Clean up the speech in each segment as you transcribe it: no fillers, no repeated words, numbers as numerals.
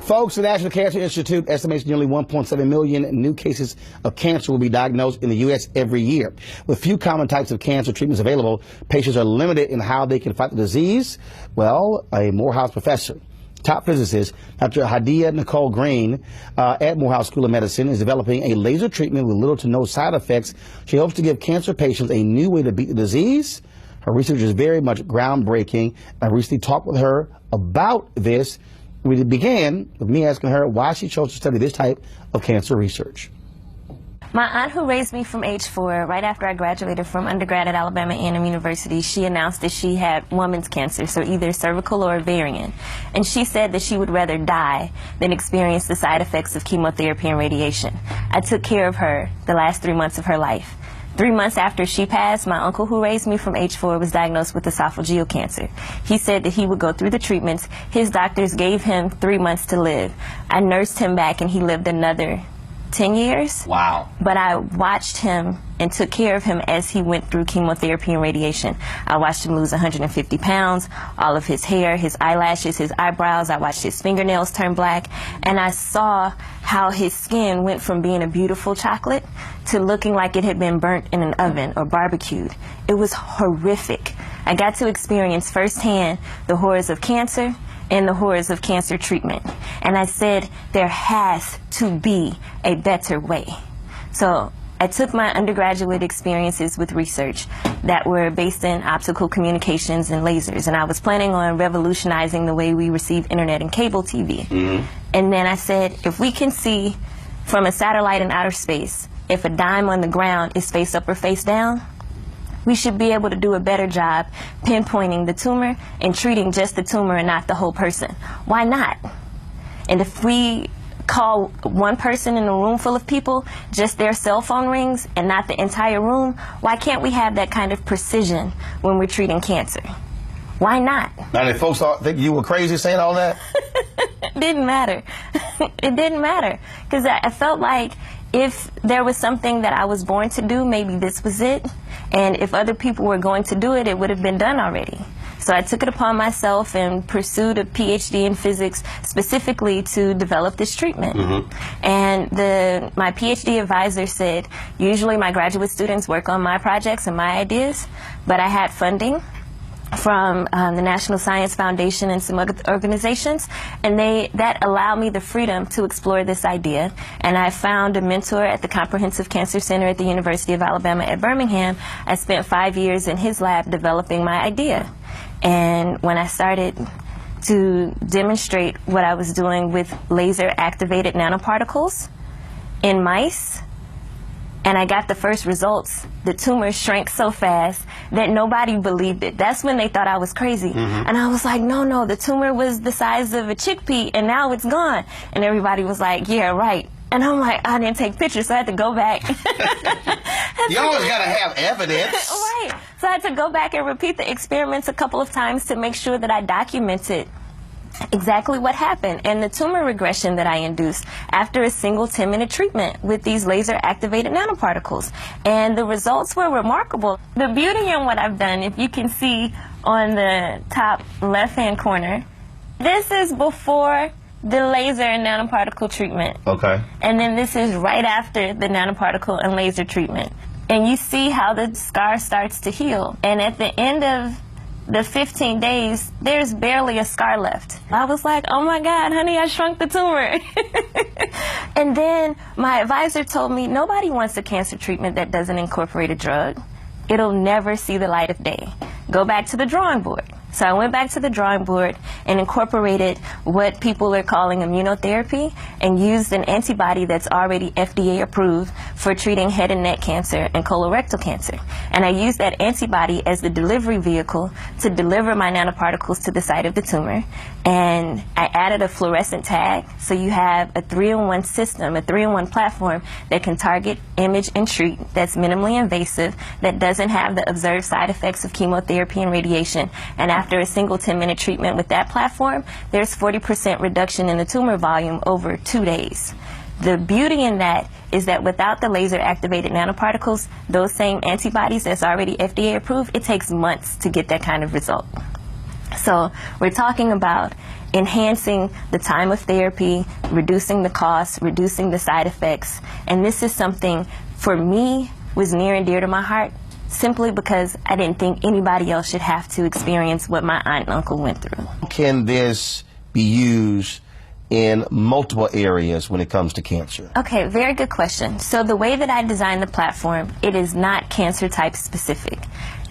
Folks, the National Cancer Institute estimates nearly 1.7 million new cases of cancer will be diagnosed in the U.S. every year. With few common types of cancer treatments available, patients are limited in how they can fight the disease. Well, a Morehouse professor, top physicist, Dr. Hadia Nicole Green at Morehouse School of Medicine, is developing a laser treatment with little to no side effects. She hopes to give cancer patients a new way to beat the disease. Her research is very much groundbreaking. I recently talked with her about this. We began with me asking her why she chose to study this type of cancer research. My aunt, who raised me from age 4, right after I graduated from undergrad at Alabama A&M University, she announced that she had woman's cancer, so either cervical or ovarian. And she said that she would rather die than experience the side effects of chemotherapy and radiation. I took care of her the last 3 months of her life. 3 months after she passed, my uncle, who raised me from age 4, was diagnosed with esophageal cancer. He said that he would go through the treatments. His doctors gave him 3 months to live. I nursed him back and he lived another 10 years. Wow. But I watched him and took care of him as he went through chemotherapy and radiation. I watched him lose 150 pounds, all of his hair, his eyelashes, his eyebrows. I watched his fingernails turn black. And I saw how his skin went from being a beautiful chocolate to looking like it had been burnt in an oven or barbecued. It was horrific. I got to experience firsthand the horrors of cancer and the horrors of cancer treatment. And I said, there has to be a better way. So I took my undergraduate experiences with research that were based in optical communications and lasers, and I was planning on revolutionizing the way we receive internet and cable TV. And then I said, if we can see from a satellite in outer space, if a dime on the ground is face up or face down, we should be able to do a better job pinpointing the tumor and treating just the tumor and not the whole person. Why not? And if we call one person in a room full of people just their cell phone rings and not the entire room, why can't we have that kind of precision when we're treating cancer? Why not? Now, did folks think you were crazy saying all that? It didn't matter. It didn't matter. Because I felt like if there was something that I was born to do, maybe this was it. And if other people were going to do it, it would have been done already. So I took it upon myself and pursued a PhD in physics specifically to develop this treatment. And my PhD advisor said, usually my graduate students work on my projects and my ideas, but I had funding from the National Science Foundation and some other organizations, and that allowed me the freedom to explore this idea. And I found a mentor at the Comprehensive Cancer Center at the University of Alabama at Birmingham. I spent 5 years in his lab developing my idea. And when I started to demonstrate what I was doing with laser-activated nanoparticles in mice, and I got the first results, the tumor shrank so fast that nobody believed it. That's when they thought I was crazy. And I was like, no, the tumor was the size of a chickpea and now it's gone. And everybody was like, yeah, right. And I'm like, I didn't take pictures, so I had to go back. You always got to have evidence. Right. So I had to go back and repeat the experiments a couple of times to make sure that I documented exactly what happened and the tumor regression that I induced after a single 10-minute treatment with these laser-activated nanoparticles. And the results were remarkable. The beauty in what I've done, if you can see on the top left-hand corner, this is before the laser and nanoparticle treatment. Okay. And then this is right after the nanoparticle and laser treatment. And you see how the scar starts to heal. And at the end of the 15 days, there's barely a scar left. I was like, oh my God, honey, I shrunk the tumor. And then my advisor told me, nobody wants a cancer treatment that doesn't incorporate a drug. It'll never see the light of day. Go back to the drawing board. So I went back to the drawing board and incorporated what people are calling immunotherapy and used an antibody that's already FDA approved for treating head and neck cancer and colorectal cancer. And I used that antibody as the delivery vehicle to deliver my nanoparticles to the site of the tumor. And I added a fluorescent tag, so you have a 3-in-1 system, a 3-in-1 platform that can target, image, and treat, that's minimally invasive, that doesn't have the observed side effects of chemotherapy and radiation. And after a single 10-minute treatment with that platform, there's 40% reduction in the tumor volume over 2 days. The beauty in that is that without the laser-activated nanoparticles, those same antibodies that's already FDA approved, it takes months to get that kind of result. So we're talking about enhancing the time of therapy, reducing the costs, reducing the side effects. And this is something, for me, was near and dear to my heart, simply because I didn't think anybody else should have to experience what my aunt and uncle went through. Can this be used in multiple areas when it comes to cancer? Okay, very good question. So the way that I designed the platform, it is not cancer type specific.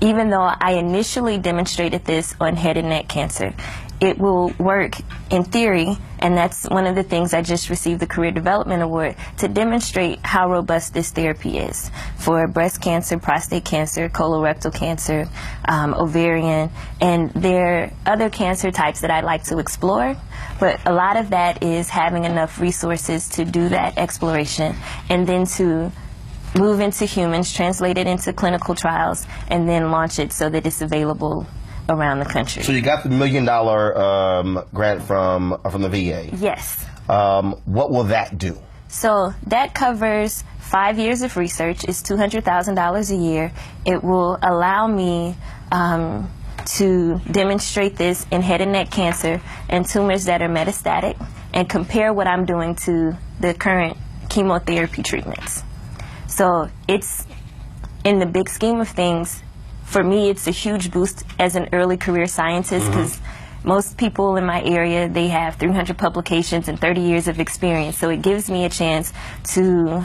Even though I initially demonstrated this on head and neck cancer, it will work in theory, and that's one of the things I just received the Career Development Award, to demonstrate how robust this therapy is for breast cancer, prostate cancer, colorectal cancer, ovarian, and there are other cancer types that I'd like to explore, but a lot of that is having enough resources to do that exploration and then to move into humans, translate it into clinical trials, and then launch it so that it's available around the country. So you got the $1 million grant from the VA. Yes. What will that do? So that covers 5 years of research. It's $200,000 a year. It will allow me to demonstrate this in head and neck cancer and tumors that are metastatic and compare what I'm doing to the current chemotherapy treatments. So it's, in the big scheme of things, for me, it's a huge boost as an early career scientist, because most people in my area, they have 300 publications and 30 years of experience. So it gives me a chance to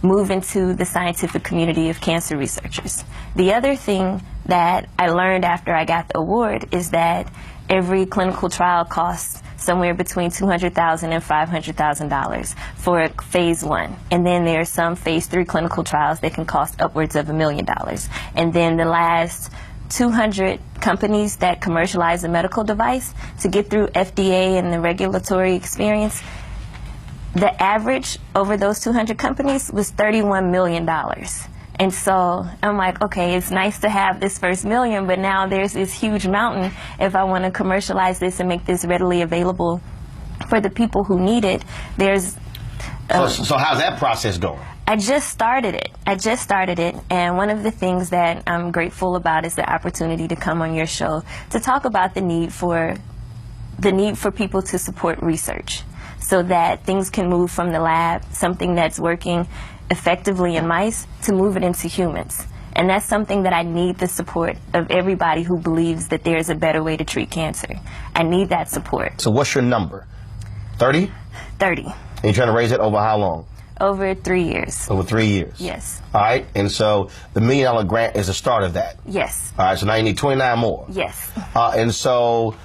move into the scientific community of cancer researchers. The other thing that I learned after I got the award is that every clinical trial costs somewhere between $200,000 and $500,000 for phase 1. And then there are some phase 3 clinical trials that can cost upwards of $1 million. And then the last 200 companies that commercialize a medical device, to get through FDA and the regulatory experience, the average over those 200 companies was $31 million. And so I'm like, okay, it's nice to have this first $1 million, but now there's this huge mountain if I want to commercialize this and make this readily available for the people who need it. There's So how's that process going? I just started it, and one of the things that I'm grateful about is the opportunity to come on your show to talk about the need for people to support research so that things can move from the lab, something that's working effectively in mice, to move it into humans. And that's something that I need the support of everybody who believes that there's a better way to treat cancer. I need that support. So what's your number? 30? 30. And you're trying to raise it over how long? Over 3 years. Over 3 years? Yes. All right, and so the $1 million grant is the start of that? Yes. All right, so now you need 29 more? Yes. And so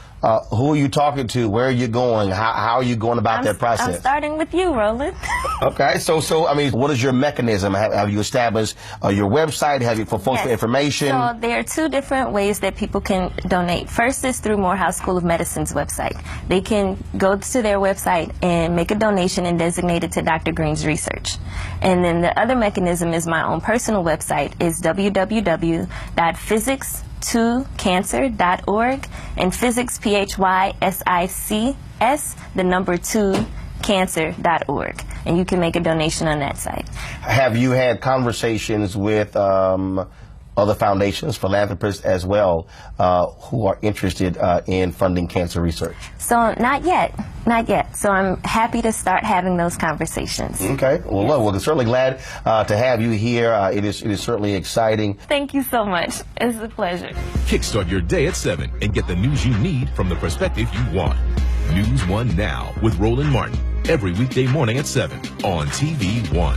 who are you talking to? Where are you going? How are you going about that process? I'm starting with you, Roland. Okay, so I mean, what is your mechanism? Have you established your website? Have you for folks for information? So there are 2 different ways that people can donate. First is through Morehouse School of Medicine's website. They can go to their website and make a donation and designate it to Dr. Green's research. And then the other mechanism is my own personal website, is www.physics2cancer.org, and physics, PHYSICS, the number 2, cancer.org, and you can make a donation on that site. Have you had conversations with other foundations, philanthropists as well, who are interested in funding cancer research? So not yet. So I'm happy to start having those conversations. Okay. Well, Yes. look, we're certainly glad to have you here. It is certainly exciting. Thank you so much. It's a pleasure. Kickstart your day at 7 and get the news you need from the perspective you want. News 1 Now with Roland Martin. Every weekday morning at 7 on TV 1.